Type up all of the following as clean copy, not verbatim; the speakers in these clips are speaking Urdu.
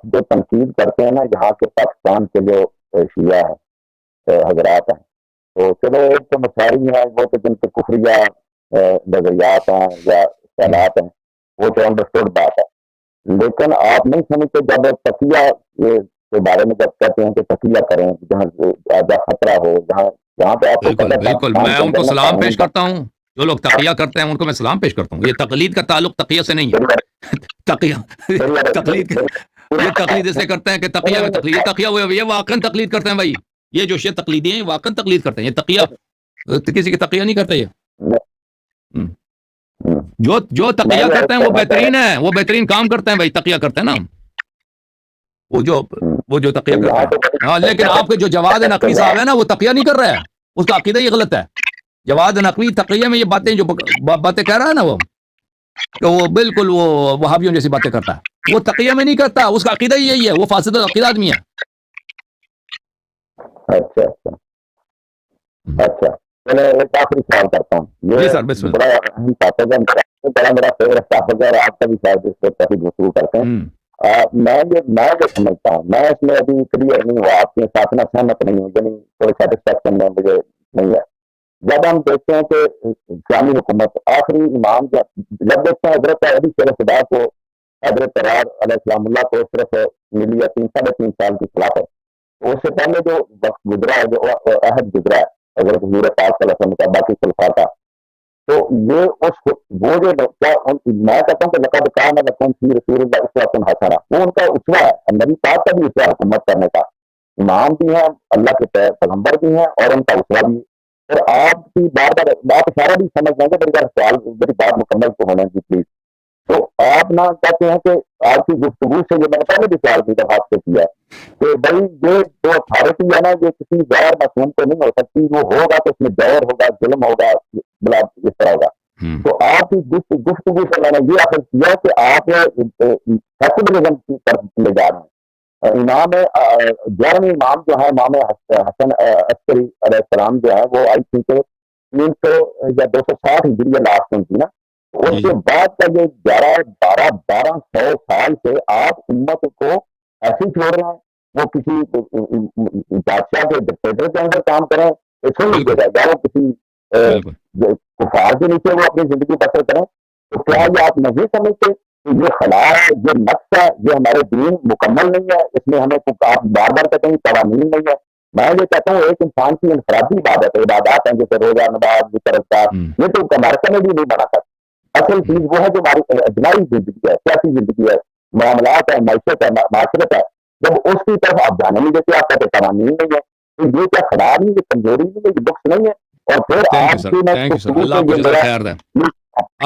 جو تنقید کرتے ہیں نا یہاں کے پاکستان کے جو شیعہ ہیں حضرات ہیں، تو چلو ایک تو مساری ہیں وہ تو جن کے کفریہ نظریات ہیں یا خیالات ہیں وہ تو انڈرسٹوڈ بات ہے، لیکن آپ نہیں سمجھتے جب تقیہ کے بارے میں جب کہتے ہیں کہ تقیہ کریں جہاں زیادہ خطرہ ہو، جہاں پہ آپ کو بالکل پتہ بالکل، پاکستان میں کے ان کو اندر نا سلام قانون پیش کرتا ہوں، جو لوگ تقیہ کرتے ہیں ان کو میں سلام پیش کرتا ہوں. یہ تقلید کا تعلق تقیہ سے نہیں ہے. تقیہ تقلید یہ تقلید اسے کرتے ہیں کہ تقیہ میں تقلید، یہ تقیہ یہ واقعا تقلید کرتے ہیں بھائی. یہ جو شیعہ تقلیدی ہیں واقعا تقلید کرتے ہیں. یہ تقیہ کسی کی تقیہ نہیں کرتے. یہ جو تقیہ کرتے ہیں وہ بہترین ہے، وہ بہترین کام کرتے ہیں بھائی. تقیہ کرتے ہیں نا وہ جو تقیہ کرتے ہیں. ہاں لیکن آپ کے جو جواد نقوی صاحب ہے نا وہ تقیہ نہیں کر رہا ہے، اس کا عقیدہ یہ غلط ہے. جواد نقوی تقیہ میں یہ باتیں جو باتیں کہہ رہا ہے نا وہ کہ وہ بالکل وہ وہابیوں جیسی باتیں کرتا ہے، وہ تقیہ میں نہیں کرتا. اس کا عقیدہ یہی ہے، وہ فاسد عقیدہ آدمی ہے. اچھا اچھا اچھا میں ایک آخری سوال کرتا ہوں. جی یہ سر بسم بڑا اہم ٹاپک ہے، بڑا میرا فیوریٹ ٹاپک ہے اور آپ کا بھی شاید اس پہ کافی گفتگو کرتے ہیں. اللہ. میں جو سمجھتا ہوں، میں اس میں ابھی کلیئر نہیں ہوا، آپ کے ساتھ میں سہمت نہیں ہوں، یعنی کوئی سیٹسفیکشن میں مجھے نہیں ہے. جب ہم دیکھتے ہیں کہ اسلامی حکومت آخری امام جب دیکھتے ہیں حضرت علی خدا کو، حضرت قرار علیہ السلام اللہ کو صرف ملی ہے 3.5 سال کی خلافت. اس سے پہلے جو وقت گزرا ہے، جو عہد گزرا ہے حضرت حضور پاک صلی اللہ علیہ وسلم کا، باقی خلفاء کا، تو یہ وہ جو میں کہتا ہوں کہ لقد کان لکم فی رسول اللہ اسوۃ حسنہ، وہ ان کا اسوہ ہے، نبی پاک کا بھی اسوہ حکومت کرنے کا. امام بھی ہیں، اللہ کے پیغمبر بھی ہیں اور ان کا اسوہ بھی. اور آپ کی بار بار آپ اشارہ بھی سمجھ لیں گے، میری بار سوال میری بات مکمل تو ہونے کی پلیز. تو آپ نہ کہتے ہیں کہ آپ کی گفتگو سے یہ میں نے پہلے بھی سوال کی جب آپ سے کیا کہ بھائی یہ جو اتھارٹی ہے نا یہ کسی غیر معصوم کو نہیں ہو سکتی، وہ ہوگا تو اس میں جور ہوگا، ظلم ہوگا، بلا اس طرح ہوگا. تو آپ کی گفتگو سے میں نے یہ اخذ کیا کہ آپ سیکولرزم کی طرف لے جا رہے ہیں. امام 11ویں امام جو ہے امام حسن عسکری علیہ السلام جو ہے وہ آئی تھی کہ 300 یا 260 ہجری لاسٹ میں تھی نا. اس کے بعد کا یہ 1200 سال سے آپ امت کو ایسے چھوڑ رہے ہیں، وہ کسی بادشاہ کے ڈکٹیٹر کے اندر کام کریں، سن لیجیے گا یا وہ کسی کفار کے نیچے وہ اپنی زندگی بسر کریں. تو کیا یہ آپ نہیں سمجھتے کہ یہ خلا ہے، یہ نقص ہے، یہ ہمارے دین مکمل نہیں ہے، اس میں ہمیں آپ بار بار کہتے ہیں قوانین نہیں ہے. میں یہ کہتا ہوں ایک انسان کی انفرادی عبادات ہیں جیسے روزہ، نماز، ذکر اذکار، یہ تو امریکہ میں بھی نہیں بنا سکتا. اصل چیز وہ ہے جو ہماری اجتماعی زندگی ہے، سیاسی زندگی ہے، معاملات ہے، معیشت ہے، معاشرت ہے. جب اس کی طرف آپ جانے نہیں دیتے، آپ کہتے قوانین نہیں ہے، تو یہ کیا خراب نہیں، یہ کمزوری نہیں ہے، یہ بخش نہیں ہے. اور پھر آپ کی میں اللہ آپ کو جزائے خیر دے،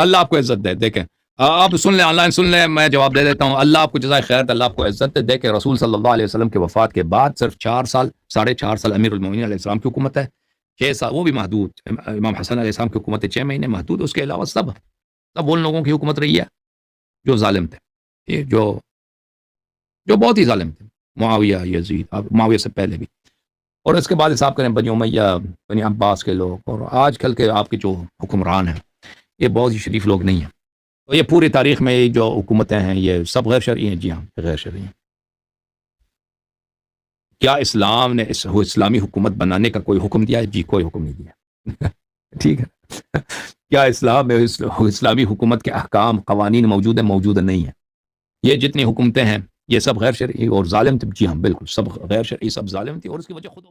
اللہ آپ کو عزت دے. دیکھیں آپ سن لیں، آن لائن سن لیں، میں جواب دے دیتا ہوں. اللہ آپ کو جزائے خیر دے، اللہ آپ کو عزت دے. دیکھیں رسول صلی اللہ علیہ وسلم کے وفات کے بعد صرف 4.5 سال امیر المومنین علیہ السلام کی حکومت ہے. 6 سال وہ بھی محدود، امام حسن علیہ السلام کی حکومت 6 مہینے محدود. اس کے علاوہ سب ان لوگوں کی حکومت رہی ہے جو ظالم تھے، جو بہت ہی ظالم تھے. معاویہ، یزید، معاویہ سے پہلے بھی، اور اس کے بعد حساب کریں بنی امیہ، بنی عباس کے لوگ، اور آج کل کے آپ کے جو حکمران ہیں یہ بہت ہی شریف لوگ نہیں ہیں. تو یہ پوری تاریخ میں جو حکومتیں ہیں یہ سب غیر شرعی ہیں. جی ہاں غیر شرعی ہیں. کیا اسلام نے اسلامی حکومت بنانے کا کوئی حکم دیا ہے؟ جی کوئی حکم نہیں دیا. ٹھیک ہے. کیا اسلام میں اسلامی حکومت کے احکام قوانین موجود ہیں؟ موجود نہیں ہیں. یہ جتنی حکومتیں ہیں یہ سب غیر شرعی اور ظالم تھی. جی ہاں بالکل سب غیر شرعی، سب ظالم تھی، اور اس کی وجہ خود